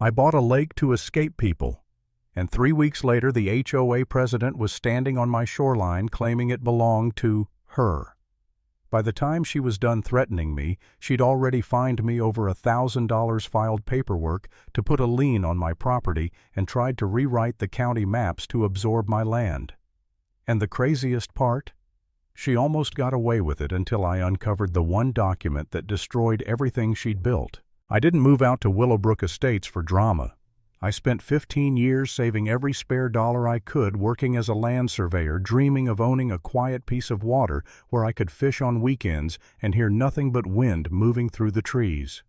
I bought a lake to escape people, and 3 weeks later the HOA president was standing on my shoreline claiming it belonged to her. By the time she was done threatening me, she'd already fined me over $1,000, filed paperwork to put a lien on my property, and tried to rewrite the county maps to absorb my land. And the craziest part? She almost got away with it until I uncovered the one document that destroyed everything she'd built. I didn't move out to Willowbrook Estates for drama. I spent 15 years saving every spare dollar I could working as a land surveyor, dreaming of owning a quiet piece of water where I could fish on weekends and hear nothing but wind moving through the trees.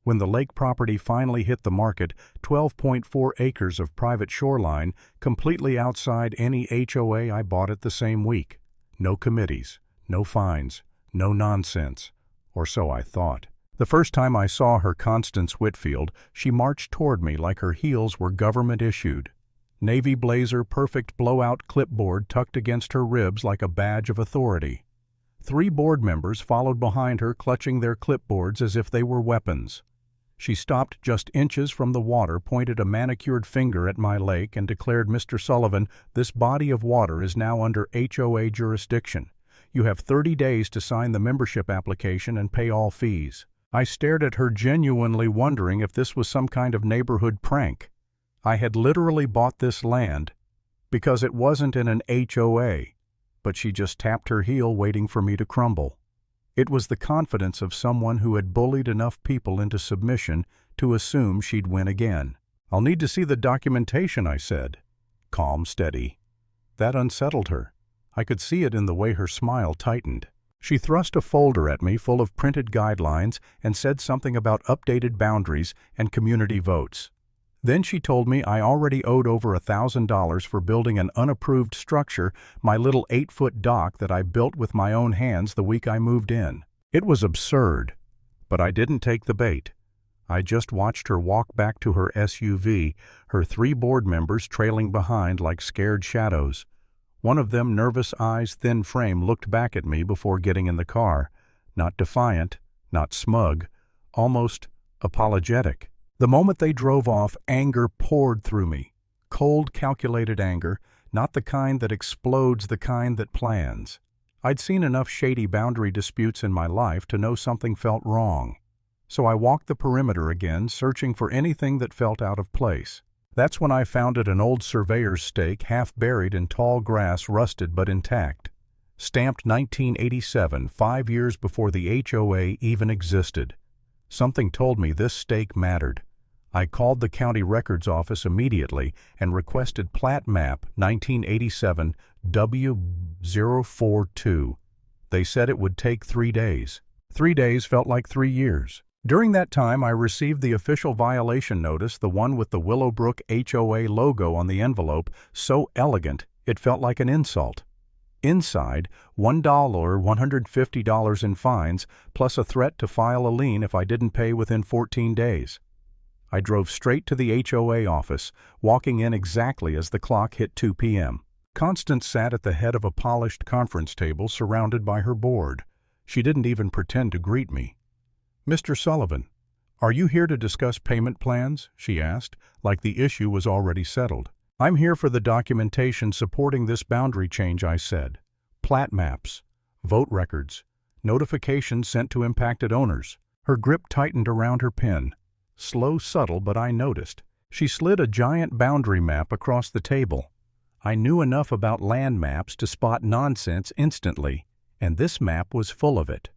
When the lake property finally hit the market, 12.4 acres of private shoreline, completely outside any HOA, I bought it the same week. No committees, no fines, no nonsense, or so I thought. The first time I saw her, Constance Whitfield, she marched toward me like her heels were government-issued. Navy blazer, perfect blowout clipboard tucked against her ribs like a badge of authority. 3 board members followed behind her, clutching their clipboards as if they were weapons. She stopped just inches from the water, pointed a manicured finger at my lake, and declared, "Mr. Sullivan, this body of water is now under HOA jurisdiction. You have 30 days to sign the membership application and pay all fees." I stared at her, genuinely wondering if this was some kind of neighborhood prank. I had literally bought this land because it wasn't in an HOA, but she just tapped her heel, waiting for me to crumble. It was the confidence of someone who had bullied enough people into submission to assume she'd win again. "I'll need to see the documentation," I said. Calm, steady. That unsettled her. I could see it in the way her smile tightened. She thrust a folder at me full of printed guidelines and said something about updated boundaries and community votes. Then she told me I already owed over $1,000 for building an unapproved structure, my little 8-foot dock that I built with my own hands the week I moved in. It was absurd, but I didn't take the bait. I just watched her walk back to her SUV, her 3 board members trailing behind like scared shadows. One of them, nervous eyes, thin frame, looked back at me before getting in the car. Not defiant, not smug, almost apologetic. The moment they drove off, anger poured through me. Cold, calculated anger, not the kind that explodes, the kind that plans. I'd seen enough shady boundary disputes in my life to know something felt wrong. So I walked the perimeter again, searching for anything that felt out of place. That's when I found it, an old surveyor's stake, half buried in tall grass, rusted but intact. Stamped 1987, 5 years before the HOA even existed. Something told me this stake mattered. I called the county records office immediately and requested Plat map 1987 W042. They said it would take 3 days. 3 days felt like 3 years. During that time, I received the official violation notice, the one with the Willowbrook HOA logo on the envelope, so elegant it felt like an insult. Inside, $150 in fines, plus a threat to file a lien if I didn't pay within 14 days. I drove straight to the HOA office, walking in exactly as the clock hit 2 p.m. Constance sat at the head of a polished conference table surrounded by her board. She didn't even pretend to greet me. "Mr. Sullivan, are you here to discuss payment plans?" she asked, like the issue was already settled. "I'm here for the documentation supporting this boundary change," I said. "Plat maps, vote records, notifications sent to impacted owners." Her grip tightened around her pen. Slow, subtle, but I noticed. She slid a giant boundary map across the table. I knew enough about land maps to spot nonsense instantly, and this map was full of it.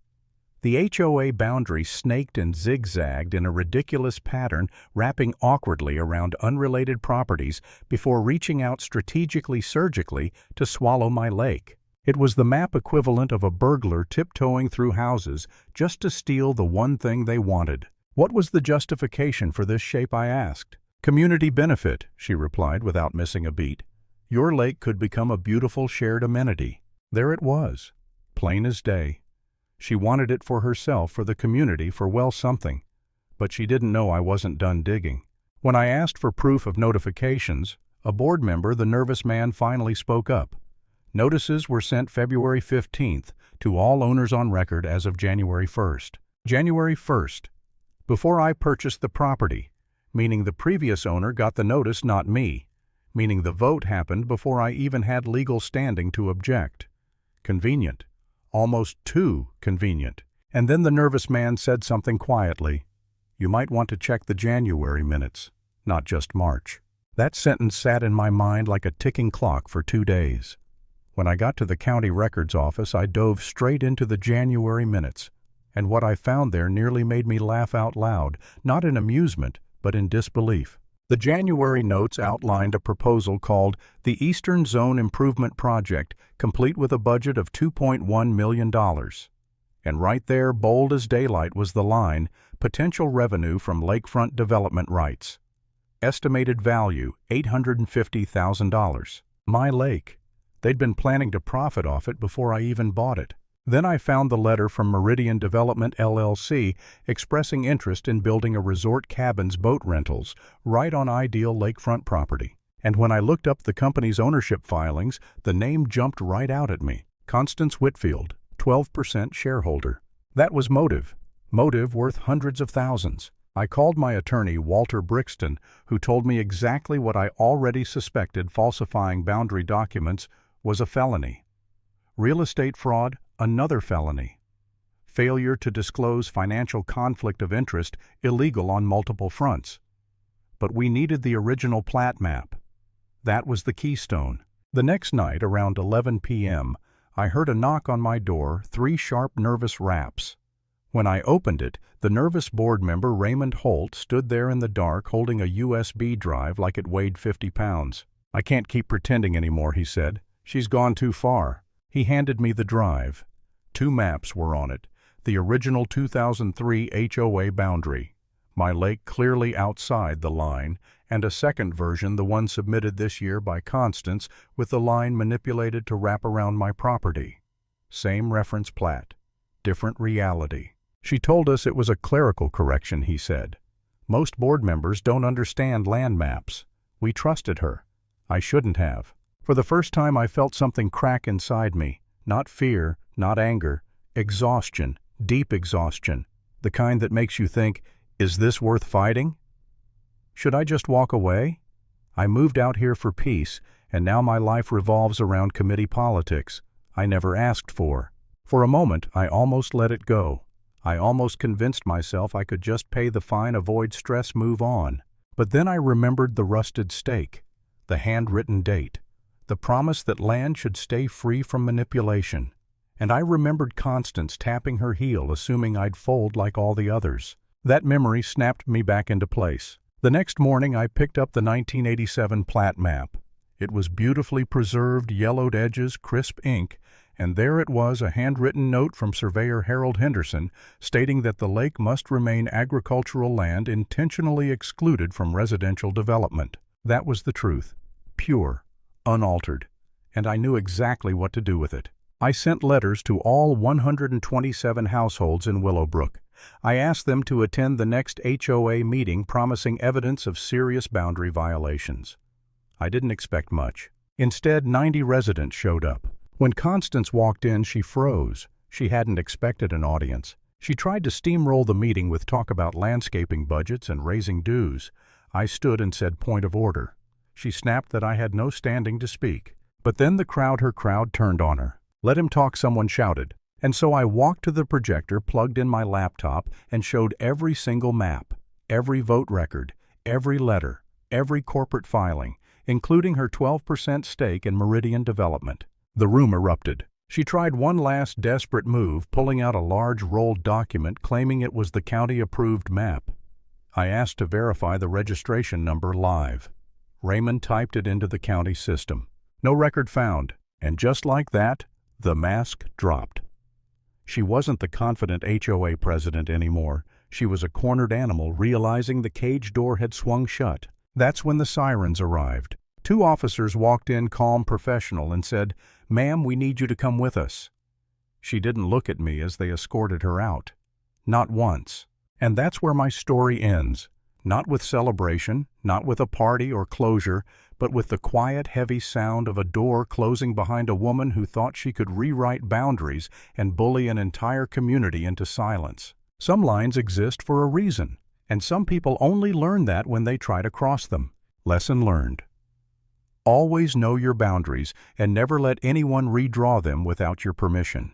The HOA boundary snaked and zigzagged in a ridiculous pattern, wrapping awkwardly around unrelated properties before reaching out strategically, surgically, to swallow my lake. It was the map equivalent of a burglar tiptoeing through houses just to steal the one thing they wanted. "What was the justification for this shape?" I asked. "Community benefit," she replied without missing a beat. "Your lake could become a beautiful shared amenity." There it was, plain as day. She wanted it for herself, for the community, for, well, something. But she didn't know I wasn't done digging. When I asked for proof of notifications, a board member, the nervous man, finally spoke up. Notices were sent February 15th to all owners on record as of January 1st. January 1st. Before I purchased the property. meaning the previous owner got the notice, not me, meaning the vote happened before I even had legal standing to object. Convenient. Almost too convenient. And then the nervous man said something quietly. You might want to check the January minutes, not just March. That sentence sat in my mind like a ticking clock for 2 days. When I got to the county records office, I dove straight into the January minutes, and what I found there nearly made me laugh out loud, not in amusement, but in disbelief. The January notes outlined a proposal called the Eastern Zone Improvement Project, complete with a budget of $2.1 million. And right there, bold as daylight, was the line, potential revenue from lakefront development rights. Estimated value, $850,000. My lake. They'd been planning to profit off it before I even bought it. Then I found the letter from Meridian Development LLC expressing interest in building a resort cabins boat rentals right on ideal lakefront property. And when I looked up the company's ownership filings, the name jumped right out at me. Constance Whitfield, 12% shareholder. That was motive. Motive worth hundreds of thousands. I called my attorney, Walter Brixton, who told me exactly what I already suspected: falsifying boundary documents was a felony. Real estate fraud, another felony. Failure to disclose financial conflict of interest, illegal on multiple fronts. But we needed the original plat map. That was the keystone. The next night, around 11 p.m., I heard a knock on my door, 3 sharp, nervous raps. When I opened it, the nervous board member Raymond Holt stood there in the dark holding a USB drive like it weighed 50 pounds. I can't keep pretending anymore, he said. She's gone too far. He handed me the drive. 2 maps were on it. The original 2003 HOA boundary, my lake clearly outside the line, and a second version, the one submitted this year by Constance, with the line manipulated to wrap around my property. Same reference plat. Different reality. She told us it was a clerical correction, he said. Most board members don't understand land maps. We trusted her. I shouldn't have. For the first time I felt something crack inside me. Not fear, not anger. Exhaustion, deep exhaustion. The kind that makes you think, is this worth fighting? Should I just walk away? I moved out here for peace, and now my life revolves around committee politics I never asked for. For a moment, I almost let it go. I almost convinced myself I could just pay the fine, avoid stress, move on. But then I remembered the rusted stake, the handwritten date, the promise that land should stay free from manipulation. And I remembered Constance tapping her heel, assuming I'd fold like all the others. That memory snapped me back into place. The next morning I picked up the 1987 plat map. It was beautifully preserved, yellowed edges, crisp ink, and there it was, a handwritten note from Surveyor Harold Henderson stating that the lake must remain agricultural land intentionally excluded from residential development. That was the truth. Pure, unaltered, and I knew exactly what to do with it. I sent letters to all 127 households in Willowbrook. I asked them to attend the next HOA meeting, promising evidence of serious boundary violations. I didn't expect much. Instead, 90 residents showed up. When Constance walked in, she froze. She hadn't expected an audience. She tried to steamroll the meeting with talk about landscaping budgets and raising dues. I stood and said, "Point of order." She snapped that I had no standing to speak. But then her crowd turned on her. "Let him talk," someone shouted. And so I walked to the projector, plugged in my laptop, and showed every single map, every vote record, every letter, every corporate filing, including her 12% stake in Meridian Development. The room erupted. She tried one last desperate move, pulling out a large rolled document claiming it was the county-approved map. I asked to verify the registration number live. Raymond typed it into the county system. No record found. And just like that, the mask dropped. She wasn't the confident HOA president anymore. She was a cornered animal, realizing the cage door had swung shut. That's when the sirens arrived. 2 officers walked in, calm, professional, and said, "Ma'am, we need you to come with us." She didn't look at me as they escorted her out. Not once. And that's where my story ends. Not with celebration, not with a party or closure, but with the quiet, heavy sound of a door closing behind a woman who thought she could rewrite boundaries and bully an entire community into silence. Some lines exist for a reason, And some people only learn that when they try to cross them. Lesson learned. Always know your boundaries and never let anyone redraw them without your permission.